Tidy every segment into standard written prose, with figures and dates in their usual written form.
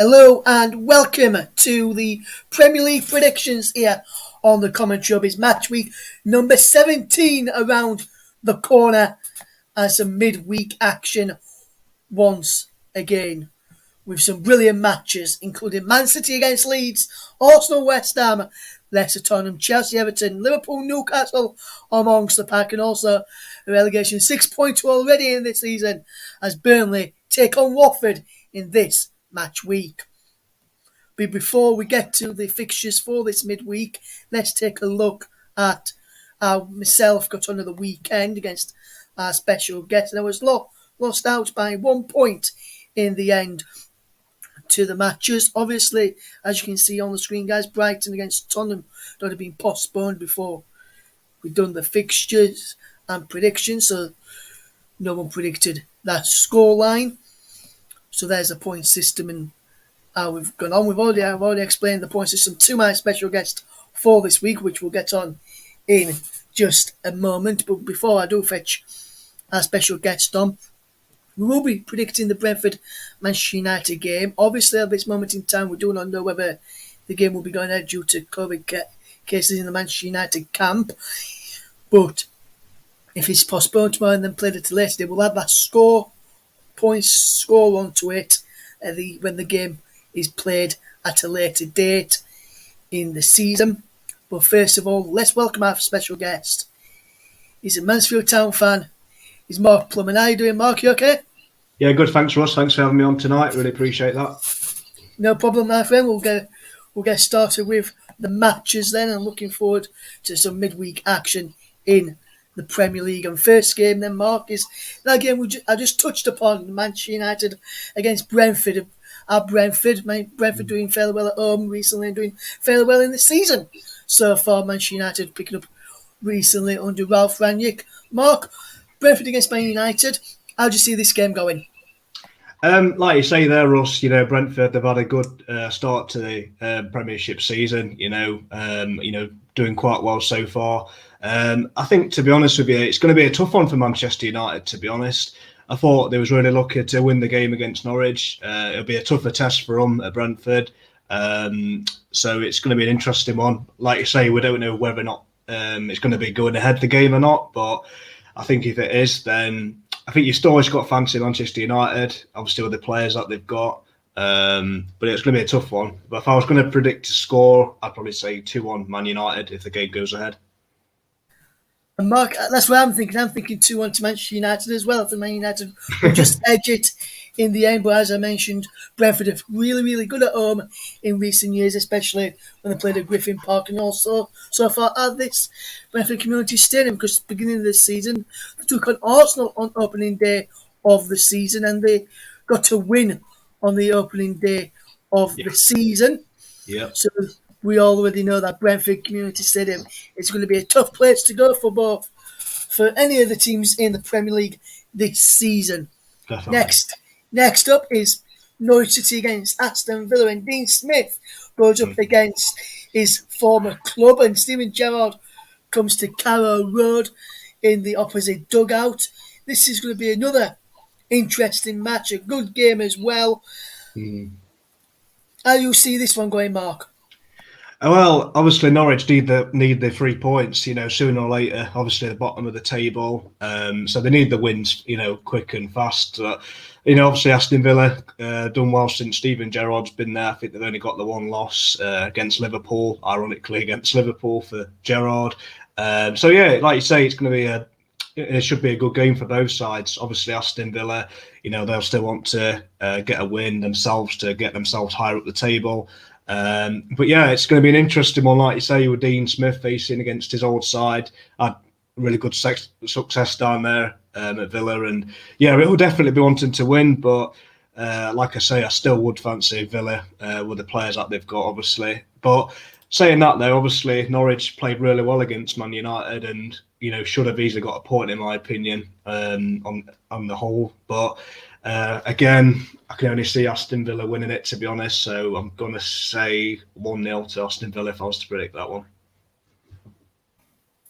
Hello and welcome to the Premier League predictions here on the Commentary. It's match week number 17 around the corner and some midweek action once again with some brilliant matches including Man City against Leeds, Arsenal, West Ham, Leicester, Tottenham, Chelsea, Everton, Liverpool, Newcastle amongst the pack, and also a relegation 6.2 already in this season as Burnley take on Watford in this match week. But before we get to the fixtures for this midweek, let's take a look at how myself got on the weekend against our special guest. And I was lost out by 1 point in the end to the matches. Obviously, as you can see on the screen, guys, Brighton against Tottenham would have been postponed before we'd done the fixtures and predictions, so no one predicted that scoreline. So there's a point system and how we've gone on. I've already explained the point system to my special guest for this week, which we'll get on in just a moment. But before I do fetch our special guest on, we will be predicting the Brentford-Manchester United game. Obviously, at this moment in time, we do not know whether the game will be going ahead due to COVID cases in the Manchester United camp. But if it's postponed tomorrow and then played at a later day, we'll have that points score onto it when the game is played at a later date in the season. But first of all, let's welcome our special guest. He's a Mansfield Town fan. He's Mark Plumb. How are you doing, Mark? You okay? Yeah, good. Thanks, Russ. Thanks for having me on tonight. Really appreciate that. No problem, my friend. We'll get started with the matches then, and looking forward to some midweek action in the Premier League. And first game then, Mark, is that game I just touched upon, Manchester United against Brentford. Brentford doing fairly well at home recently and doing fairly well in the season so far. Manchester United picking up recently under Ralph Rangnick. Mark, Brentford against Man United. How do you see this game going? Like you say there, Russ, Brentford, they've had a good start to the Premiership season, doing quite well so far. I think, to be honest with you, it's going to be a tough one for Manchester United, to be honest. I thought they was really lucky to win the game against Norwich. It'll be a tougher test for them at Brentford. So it's going to be an interesting one. Like you say, we don't know whether or not it's going to be going ahead the game or not, but I think if it is, then I think you've still always got fancy Manchester United, obviously with the players that they've got. But it's going to be a tough one. But if I was going to predict a score, I'd probably say 2-1 Man United if the game goes ahead. And Mark, that's what I'm thinking. I'm thinking 2-1 to Manchester United as well. I think Man United will just edge it in the end. But as I mentioned, Brentford are really, really good at home in recent years, especially when they played at Griffin Park and also so far at this Brentford Community Stadium, because beginning of this season, they took on Arsenal on opening day of the season and they got to win on the opening day of the season. Yeah. So we already know that Brentford Community Stadium is going to be a tough place to go for any of the teams in the Premier League this season. Definitely. Next up is Norwich City against Aston Villa, and Dean Smith goes up against his former club, and Steven Gerrard comes to Carrow Road in the opposite dugout. This is going to be another interesting match, a good game as well. How do you see this one going, Mark? Well, obviously Norwich need the 3 points, sooner or later. Obviously, the bottom of the table, so they need the wins, quick and fast. Obviously Aston Villa done well since Steven Gerrard's been there. I think they've only got the one loss against Liverpool, ironically against Liverpool for Gerrard. So yeah, like you say, it's going to be it should be a good game for both sides. Obviously, Aston Villa, they'll still want to get a win themselves to get themselves higher up the table. But yeah, it's going to be an interesting one, like you say, with Dean Smith facing against his old side. Had really good success down there at Villa, and yeah, it will definitely be wanting to win. But like I say, I still would fancy Villa with the players that they've got, obviously. But saying that, though, obviously Norwich played really well against Man United, and should have easily got a point in my opinion on the whole. But again, I can only see Aston Villa winning it, to be honest. So I'm going to say 1-0 to Aston Villa if I was to predict that one.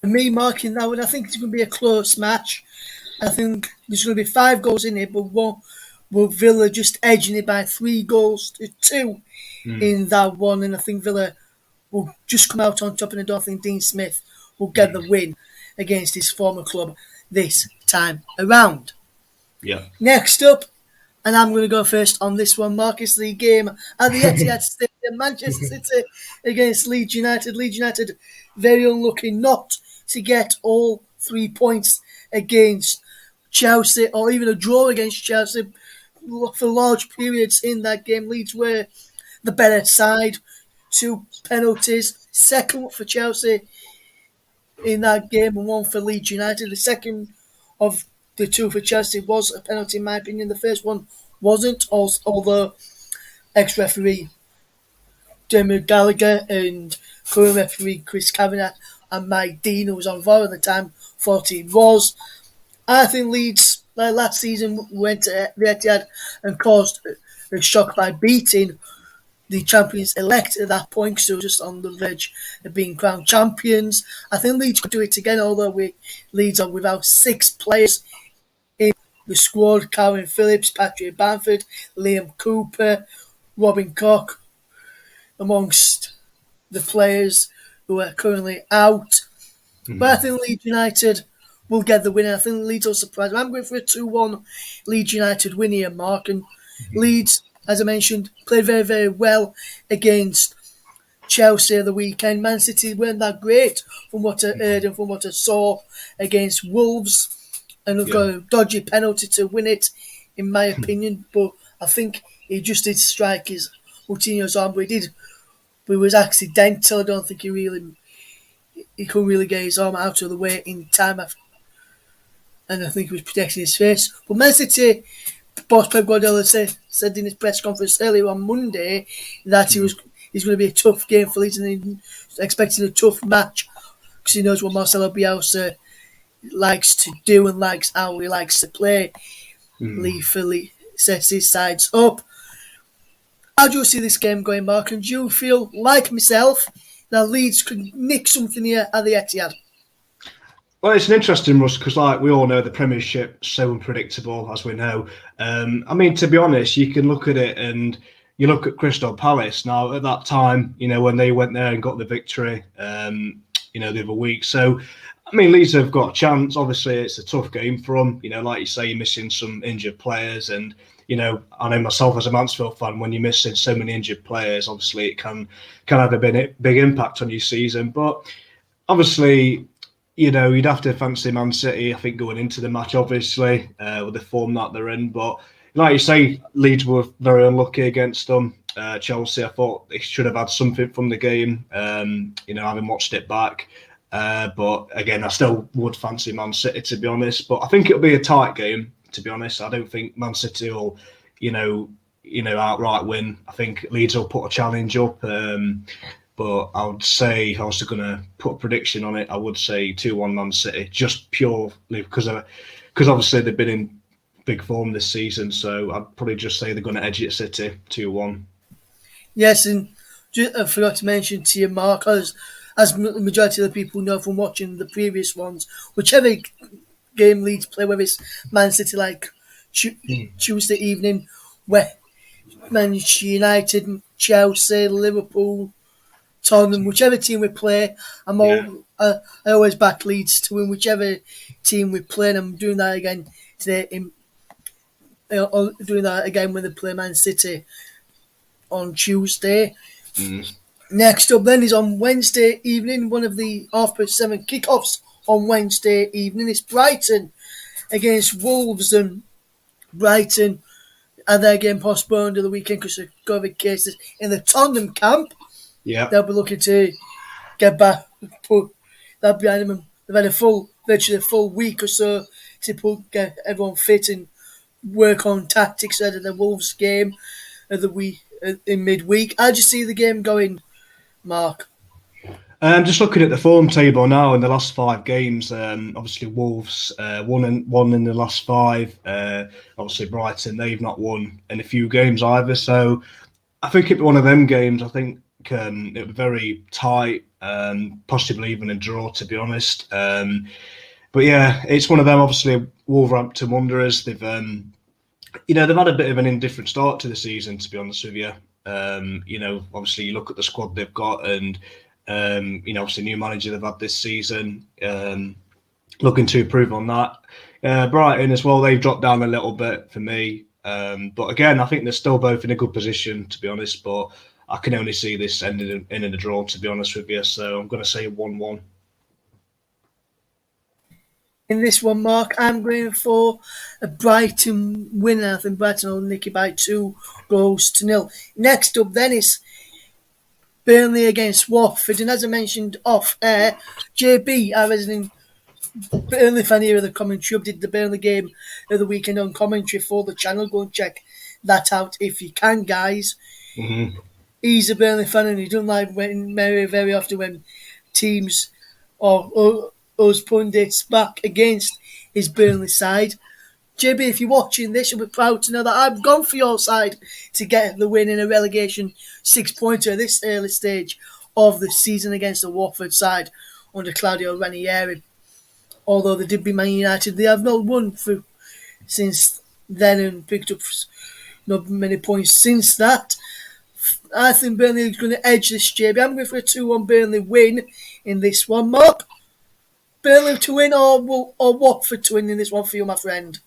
For me, marking that one, I think it's going to be a close match. I think there's going to be 5 goals in it, but with Villa just edging it by 3-2 in that one. And I think Villa will just come out on top, and I don't think Dean Smith will get the win against his former club this time around. Yeah. Next up, and I'm going to go first on this one, Marcus, the game at the Etihad Stadium, Manchester City against Leeds United. Leeds United very unlucky not to get all 3 points against Chelsea, or even a draw against Chelsea for large periods in that game. Leeds were the better side. 2 penalties, second for Chelsea in that game and 1 for Leeds United. The second of the 2 for Chelsea was a penalty in my opinion. The first one wasn't, although ex-referee Dermot Gallagher and current referee Chris Kavanagh and Mike Dean, who was on VAR at the time, thought it was. I think Leeds, like last season, went to the Etihad and caused a shock by beating the champions-elect at that point, so just on the verge of being crowned champions. I think Leeds could do it again, although Leeds are without 6 players in the squad: Calvin Phillips, Patrick Bamford, Liam Cooper, Robin Koch, amongst the players who are currently out. But I think Leeds United will get the win. I think Leeds will surprise them. I'm going for a 2-1 Leeds United win here, Mark. And Leeds, as I mentioned, played very, very well against Chelsea at the weekend. Man City weren't that great from what I heard and from what I saw against Wolves. And they've got a dodgy penalty to win it, in my opinion. But I think he just did strike his Coutinho's arm. But it was accidental. I don't think he couldn't really get his arm out of the way in time. And I think he was protecting his face. But Man City, boss Pep Guardiola said in his press conference earlier on Monday that it's going to be a tough game for Leeds, and he's expecting a tough match because he knows what Marcelo Bielsa likes to do and likes how he likes to play. Lee sets his sides up. How do you see this game going, Mark? And do you feel, like myself, that Leeds could nick something here at the Etihad? Well, it's an interesting, Russ, because like we all know, the Premiership's so unpredictable, as we know. I mean, to be honest, you can look at it and you look at Crystal Palace. Now, at that time, when they went there and got the victory, the other week. So, I mean, Leeds have got a chance. Obviously, it's a tough game for them. Like you say, you're missing some injured players. And, I know myself as a Mansfield fan, when you're missing so many injured players, obviously it can have a big impact on your season. But obviously, you'd have to fancy Man City, I think, going into the match, obviously, with the form that they're in. But like you say, Leeds were very unlucky against them. Chelsea, I thought they should have had something from the game, having watched it back. But again, I still would fancy Man City, to be honest. But I think it'll be a tight game, to be honest. I don't think Man City will, outright win. I think Leeds will put a challenge up. But I would say, if I was going to put a prediction on it, I would say 2-1 Man City, just purely because obviously they've been in big form this season. So I'd probably just say they're going to edge it City 2-1. Yes, and I forgot to mention to you, Mark, as the majority of the people know from watching the previous ones, whichever game Leeds play, whether it's Man City like Tuesday evening, where Manchester United, Chelsea, Liverpool, Tottenham, whichever team we play, I always back Leeds to win whichever team we play, and I'm doing that again today. Doing that again when they play Man City on Tuesday. Next up then is on Wednesday evening, one of the 7:30 kickoffs on Wednesday evening. It's Brighton against Wolves, and Brighton had their game postponed of the weekend because of COVID cases in the Tottenham camp. Yeah, they'll be looking to get back, put that behind them. They've had virtually a full week or so to get everyone fit and work on tactics ahead of the Wolves game of the week in midweek. How do you see the game going, Mark? Just looking at the form table now in the last 5 games, obviously Wolves won in the last 5. Obviously Brighton, they've not won in a few games either. So I think it'd be one of them games. I think it'll be very tight, possibly even a draw, to be honest. But yeah, it's one of them. Obviously, Wolverhampton Wanderers. They've they've had a bit of an indifferent start to the season, to be honest with you. Obviously you look at the squad they've got, and obviously new manager they've had this season, looking to improve on that. Brighton as well, they've dropped down a little bit for me. But again, I think they're still both in a good position, to be honest. But I can only see this ending in a draw, to be honest with you. So I'm going to say 1-1. In this one, Mark, I'm going for a Brighton winner. I think Brighton will nick it by 2-0. Next up then is Burnley against Watford. And as I mentioned off air, JB, our resident Burnley fan here of the commentary, did the Burnley game of the weekend on commentary for the channel. Go and check that out if you can, guys. Mm-hmm. He's a Burnley fan and he doesn't like when very often when teams or us pundits back against his Burnley side. JB, if you're watching this, you'll be proud to know that I've gone for your side to get the win in a relegation 6-pointer at this early stage of the season against the Watford side under Claudio Ranieri. Although they did beat Man United, they have not won since then and picked up not many points since that. I think Burnley is going to edge this, JB. I'm going for a 2-1 Burnley win in this one, Mark. Burnley to win or Watford to win in this one for you, my friend?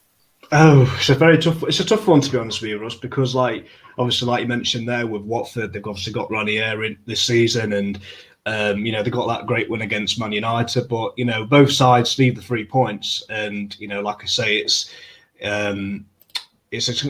Oh, it's a tough one, to be honest with you, Russ, because obviously like you mentioned there with Watford, they've obviously got Ranieri this season, and they got that great win against Man United, but both sides need the 3 points, and like I say, it's going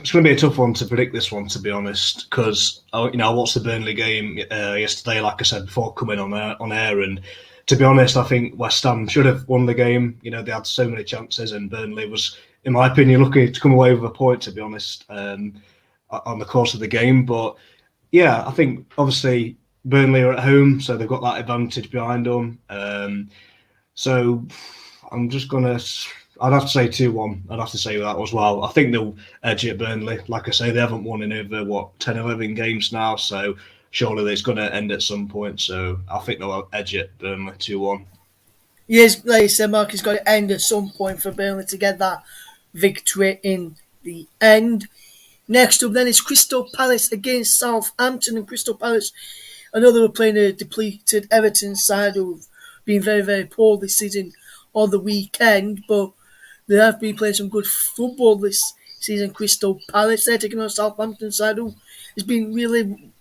to be a tough one to predict this one, to be honest, because I watched the Burnley game yesterday, like I said before, coming on air, and to be honest, I think West Ham should have won the game. They had so many chances, and Burnley was, in my opinion, lucky to come away with a point, to be honest, on the course of the game. But yeah, I think obviously Burnley are at home, so they've got that advantage behind them. So I'm just I'd have to say 2-1. I'd have to say that as well. I think they'll edge it, Burnley. Like I say, they haven't won in over 10, 11 games now, so surely it's going to end at some point. So I think they'll edge it, Burnley, 2-1. Yes, like you said, Mark, it's got to end at some point for Burnley to get that victory in the end. Next up then is Crystal Palace against Southampton, and Crystal Palace, I know they were playing a depleted Everton side who've been very, very poor this season on the weekend, but they have been playing some good football this season. Crystal Palace, they're taking on Southampton side who has been really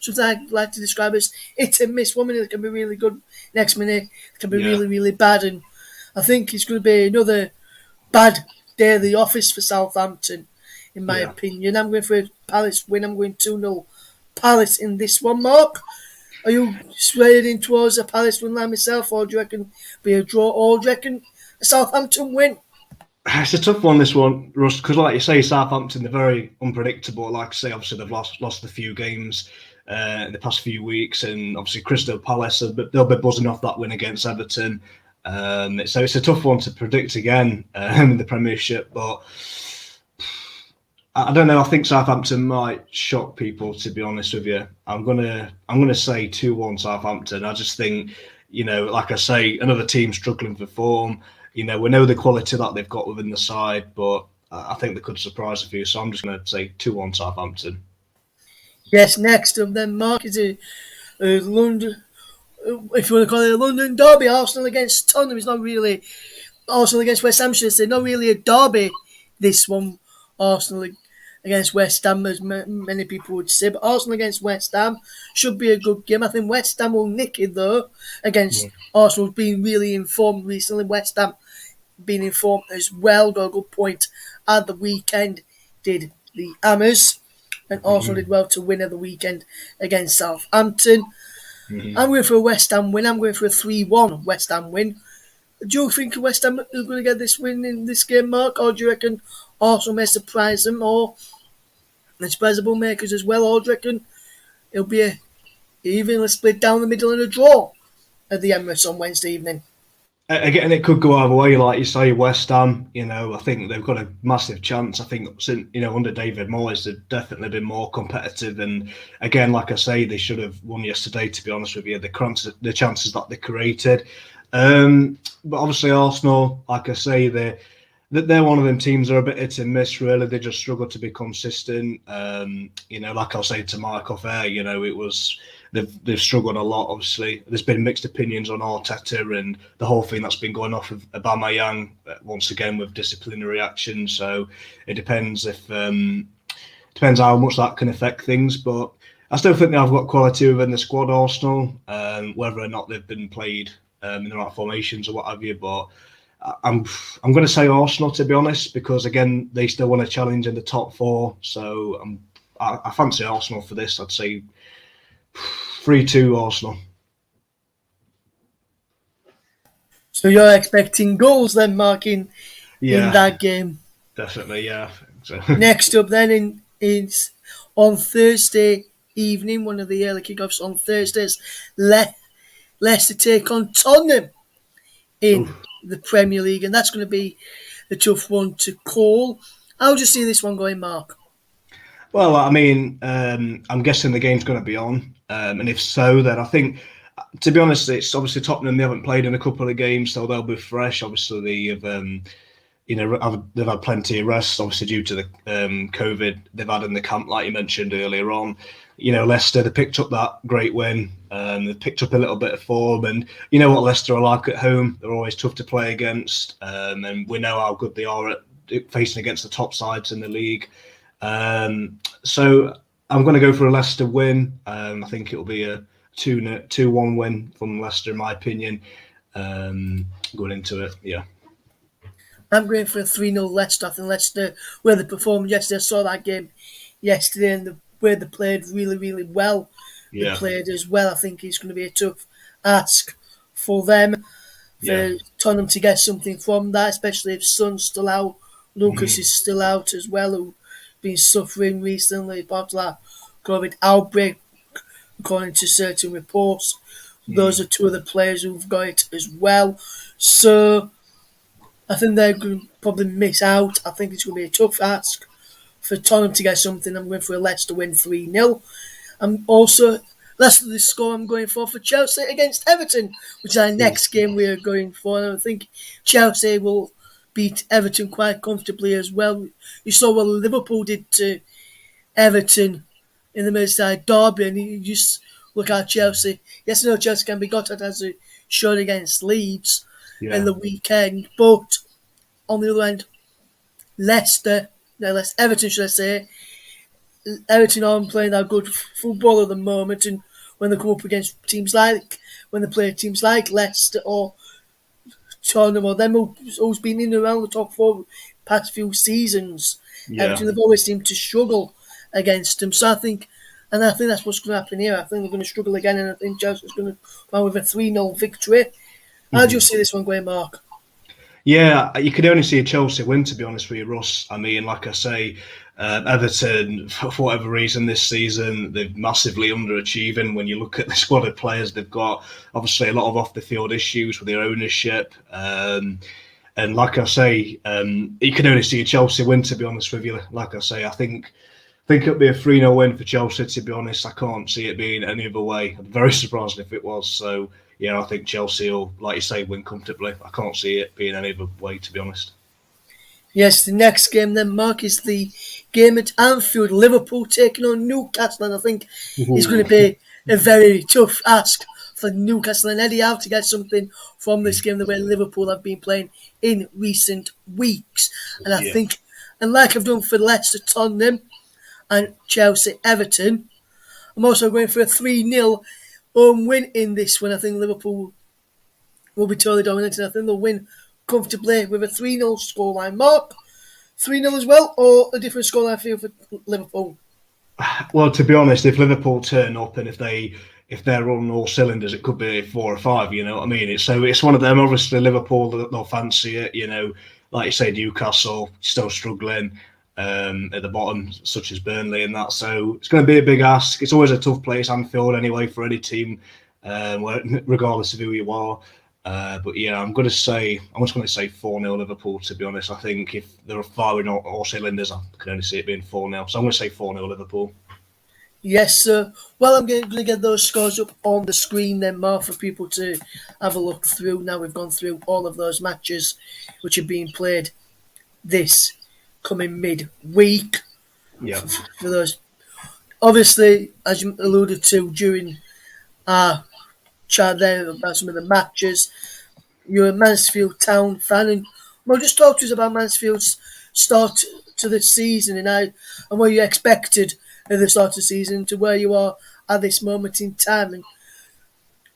something I like to describe as hit and miss. 1 minute it can be really good, next minute it can be really, really bad, and I think it's going to be another bad day of the office for Southampton, in my opinion. I'm going for a Palace win. I'm going 2-0 Palace in this one, Mark. Are you swayed in towards a Palace win like myself, or do you reckon be a draw, or do you reckon a Southampton win? It's a tough one, this one, Russ, because like you say, Southampton, they're very unpredictable. Like I say, obviously they've lost a few games in the past few weeks, and obviously Crystal Palace, they'll be buzzing off that win against Everton. So it's a tough one to predict again in the Premiership, but I don't know. I think Southampton might shock people, to be honest with you. I'm gonna say 2-1 Southampton. I just think, like I say, another team struggling for form. We know the quality that they've got within the side, but I think they could surprise a few. So I'm just going to say 2-1 Southampton. Yes, next up then, Mark, is a London, if you want to call it a London derby, Arsenal against Tottenham. It's not really Arsenal against West Ham, should I say. Not really a derby, this one, Arsenal against West Ham, as many people would say. But Arsenal against West Ham should be a good game. I think West Ham will nick it, though, against Arsenal being really informed recently. West Ham being informed as well, got a good point at the weekend, did the Hammers. And Arsenal did well to win at the weekend against Southampton. I'm going for a West Ham win. I'm going for a 3-1 West Ham win. Do you think West Ham is going to get this win in this game, Mark? Or do you reckon Arsenal may surprise them, or the surprise makers as well? Or do you reckon it'll be a evenly split down the middle and a draw at the Emirates on Wednesday evening? Again, it could go either way, like you say. West Ham, I think they've got a massive chance. I think since under David Moyes, they've definitely been more competitive. And again, like I say, they should have won yesterday. To be honest with you, the chances that they created. But obviously, Arsenal, like I say, they're one of them teams that are a bit hit and miss. Really, they just struggle to be consistent. Like I was saying to Mike off air, it was they've struggled a lot. Obviously, there's been mixed opinions on Arteta and the whole thing that's been going off of Aubameyang once again with disciplinary action. So it depends how much that can affect things, but I still think they've got quality within the squad, Arsenal, whether or not they've been played in the right formations or what have you. But I'm going to say Arsenal, to be honest, because again they still want to challenge in the top four. So I fancy Arsenal for this. I'd say 3-2 Arsenal. So you're expecting goals then, Mark, in that game? Definitely, yeah. So. Next up then is on Thursday evening, one of the early kickoffs on Thursdays, Leicester take on Tottenham in the Premier League, and that's going to be a tough one to call. How do you see this one going, Mark? Well, I mean, I'm guessing the game's going to be on, and if so, then I think, to be honest, it's obviously Tottenham. They haven't played in a couple of games, so they'll be fresh. Obviously, they've had plenty of rest, obviously due to the COVID they've had in the camp, like you mentioned earlier on. Leicester, they picked up that great win. They've picked up a little bit of form, and you know what Leicester are like at home. They're always tough to play against, and we know how good they are at facing against the top sides in the league. So I'm going to go for a Leicester win. I think it'll be a 2-1 win from Leicester, in my opinion, going into it, yeah. I'm going for a 3-0 Leicester. I think Leicester, where they performed yesterday, I saw that game yesterday, and the way they played really, really well. They played as well. I think it's going to be a tough ask for them, for Tottenham to get something from that, especially if Son's still out. Lucas is still out as well, who's been suffering recently, part of that COVID outbreak, according to certain reports. Those are two of the players who've got it as well. So I think they're going to probably miss out. I think it's going to be a tough ask for Tottenham to get something. I'm going for a Leicester win 3-0. I'm also, that's the score I'm going for Chelsea against Everton, which is our next game we are going for. And I think Chelsea will beat Everton quite comfortably as well. You saw what Liverpool did to Everton in the Merseyside derby, and you just look at Chelsea. Yes, I know Chelsea can be got at as a showed against Leeds in the weekend, but on the other end, Everton, should I say, Everton aren't playing that good football at the moment, and when they come up against when they play teams like Leicester or Tottenham or them who's been in and around the top four past few seasons, Everton have always seemed to struggle against them. So I think that's what's going to happen here. I think they're going to struggle again, and I think Chelsea's going to go with a 3-0 victory. How do you see this one going, Mark? Yeah, you could only see a Chelsea win, to be honest with you, Russ. I mean, like I say, Everton, for whatever reason this season, they're massively underachieving. When you look at the squad of players they've got, obviously a lot of off-the-field issues with their ownership. And like I say, you can only see a Chelsea win, to be honest with you. Like I say, I think it'll be a 3-0 win for Chelsea, to be honest. I can't see it being any other way. I'm very surprised if it was. So, I think Chelsea will, like you say, win comfortably. I can't see it being any other way, to be honest. Yes, the next game then, Mark, is the game at Anfield. Liverpool taking on Newcastle, and I think it's going to be a very tough ask for Newcastle and Eddie Howe to get something from this game, the way Liverpool have been playing in recent weeks. And I think, and like I've done for Leicester, Tottenham, and Chelsea, Everton, I'm also going for a 3-0 home win in this one. I think Liverpool will be totally dominant, and I think they'll win comfortably with a 3-0 scoreline. Mark, 3-0 as well, or a different scoreline for you for Liverpool? Well, to be honest, if Liverpool turn up and if they're on all cylinders, it could be 4 or 5. You know what I mean? It's one of them. Obviously, Liverpool, they'll fancy it. Like you say, Newcastle still struggling at the bottom, such as Burnley and that. So it's going to be a big ask. It's always a tough place, Anfield, anyway, for any team, regardless of who you are. But yeah, I'm just going to say 4-0 Liverpool, to be honest. I think if they're firing all cylinders, I can only see it being 4-0. So I'm going to say 4-0 Liverpool. Yes, sir. Well, I'm going to get those scores up on the screen then, Mark, for people to have a look through. Now we've gone through all of those matches which are being played this coming midweek. Yeah. For those, obviously, as you alluded to during our chat there about some of the matches, you're a Mansfield Town fan, and well, just talk to us about Mansfield's start to the season and what you expected at the start of the season to where you are at this moment in time. And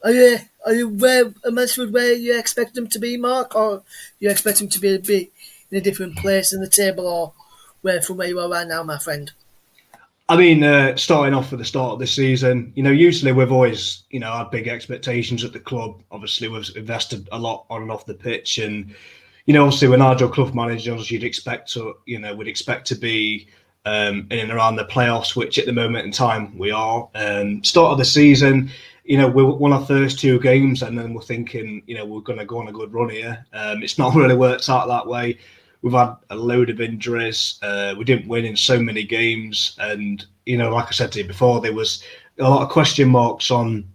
are you where Mansfield where you expect them to be, Mark, or you expect them to be a bit in a different place in the table, or where you are right now, my friend? I mean, starting off with the start of the season, usually we've always, had big expectations at the club. Obviously, we've invested a lot on and off the pitch, and obviously, when our club managers, you'd expect to, we'd expect to be in and around the playoffs, which at the moment in time we are. Start of the season, we won our first two games, and then we're thinking, we're going to go on a good run here. It's not really worked out that way. We've had a load of injuries. We didn't win in so many games, and like I said to you before, there was a lot of question marks on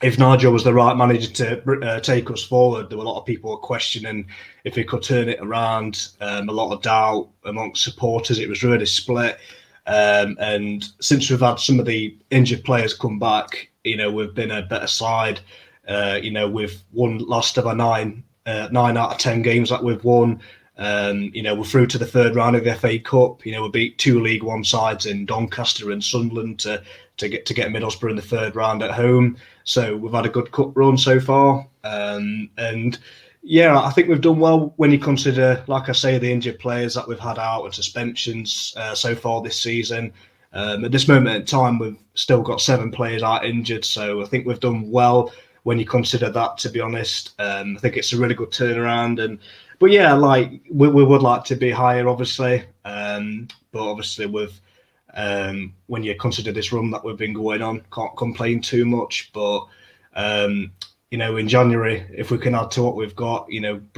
if Nigel was the right manager to take us forward. There were a lot of people questioning if he could turn it around. A lot of doubt amongst supporters. It was really split. And since we've had some of the injured players come back, we've been a better side. We've won last of our nine out of 10 games that we've won. We're through to the third round of the FA Cup. We beat two League One sides in Doncaster and Sunderland to get Middlesbrough in the third round at home. So we've had a good cup run so far. And yeah, I think we've done well when you consider, like I say, the injured players that we've had out and suspensions so far this season. At this moment in time, we've still got 7 players out injured. So I think we've done well when you consider that, to be honest. I think it's a really good turnaround. But yeah, like we would like to be higher, obviously. But obviously, when you consider this run that we've been going on, can't complain too much. But in January, if we can add to what we've got,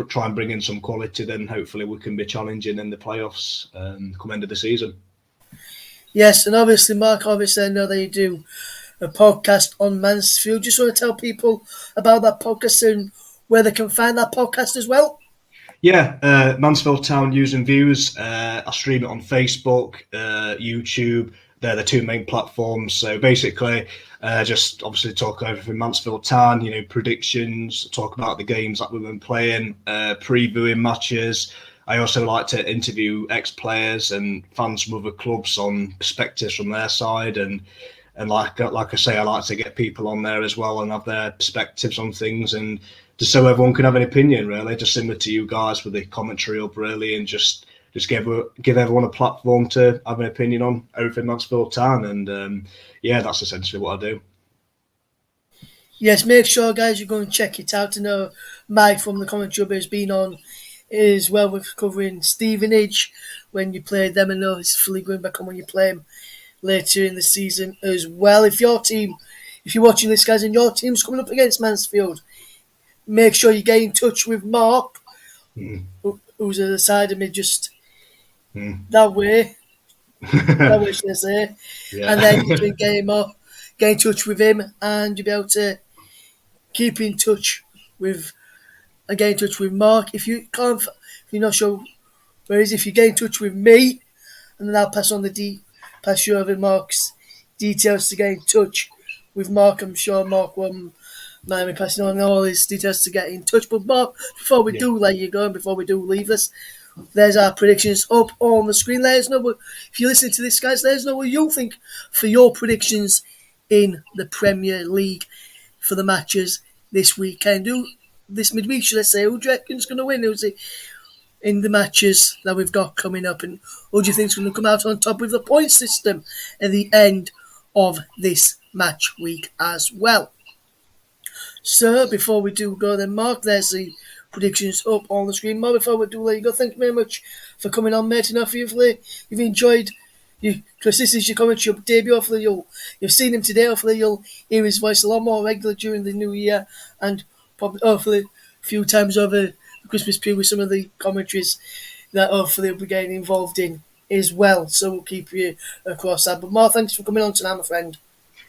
try and bring in some quality, then hopefully we can be challenging in the playoffs come end of the season. Yes, and obviously, Mark, I know that you do a podcast on Mansfield. Just want to tell people about that podcast and where they can find that podcast as well. Yeah, Mansfield Town News and Views. I stream it on Facebook, YouTube. They're the two main platforms. So basically, just obviously talk everything Mansfield Town, predictions, talk about the games that we've been playing, previewing matches. I also like to interview ex-players and fans from other clubs on perspectives from their side. And like I say, I like to get people on there as well and have their perspectives on things, and just so everyone can have an opinion, really, just similar to you guys with the commentary up, really, and just give everyone a platform to have an opinion on everything Mansfield Town. And yeah, that's essentially what I do. Yes, make sure, guys, you go and check it out. To know Mike from the Commentary Hub has been on as well with covering Stevenage when you played them, and know it's fully going back on when you play them later in the season as well. If you're watching this, guys, and your team's coming up against Mansfield, make sure you get in touch with Mark, who's at the side of me just that way. That way, should I say. Yeah. And then you can get in touch with him, and you'll be able to keep in touch with and get in touch with Mark. If you're not sure where he is, if you get in touch with me, and then I'll pass you over Mark's details to get in touch with Mark. I'm sure Mark will mind me passing on all his details to get in touch. But Mark, before we do let you go, and before we do leave this, there's our predictions up on the screen. Let us know if you're listening to this, guys. Let us know what you think for your predictions in the Premier League for the matches this weekend. This midweek, should I say? Who do you reckon's going to win? Who's it in the matches that we've got coming up? And who do you think's going to come out on top with the point system at the end of this match week as well? So, before we do go then, Mark, there's the predictions up on the screen. Mark, before we do let you go, thank you very much for coming on, mate. And hopefully you've enjoyed because this is your commentary debut. Hopefully you've seen him today. Hopefully you'll hear his voice a lot more regular during the new year, and probably hopefully a few times over the Christmas period with some of the commentaries that hopefully we'll be getting involved in as well. So we'll keep you across that. But Mark, thanks for coming on tonight, my friend.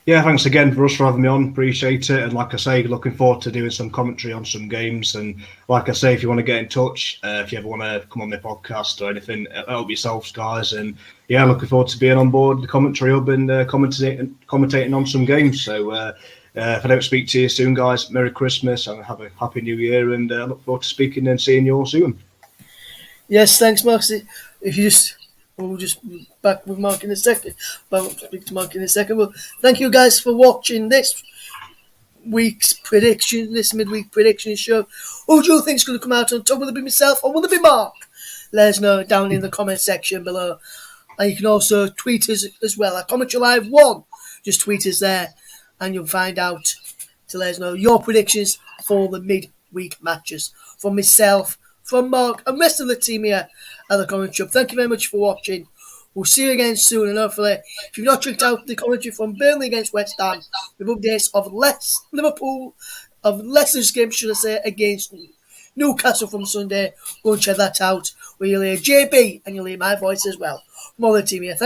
Yeah, thanks again, Russ, for having me on. Appreciate it. And like I say, looking forward to doing some commentary on some games. And like I say, if you want to get in touch, if you ever want to come on the podcast or anything, help yourselves, guys. And yeah, looking forward to being on board the commentary hub and commentating on some games. So if I don't speak to you soon, guys, Merry Christmas and have a Happy New Year. And look forward to speaking and seeing you all soon. Yes, thanks, Mark. If you just, we'll just back with Mark in a second. But I'll speak to Mark in a second. Well, thank you guys for watching this midweek prediction show. Who do you think's going to come out on top? Will it be myself or will it be Mark? Let us know down in the comment section below. And you can also tweet us as well at Commentary Live 1. Just tweet us there and you'll find out to let us know your predictions for the midweek matches. From myself, from Mark, and rest of the team here at the Commentary Hub. Thank you very much for watching. We'll see you again soon, and hopefully, if you've not checked out the commentary from Burnley against West Ham, with updates of Leicester's game, should I say, against Newcastle from Sunday, go and check that out, where you'll hear JB and you'll hear my voice as well. From all the team here. Thank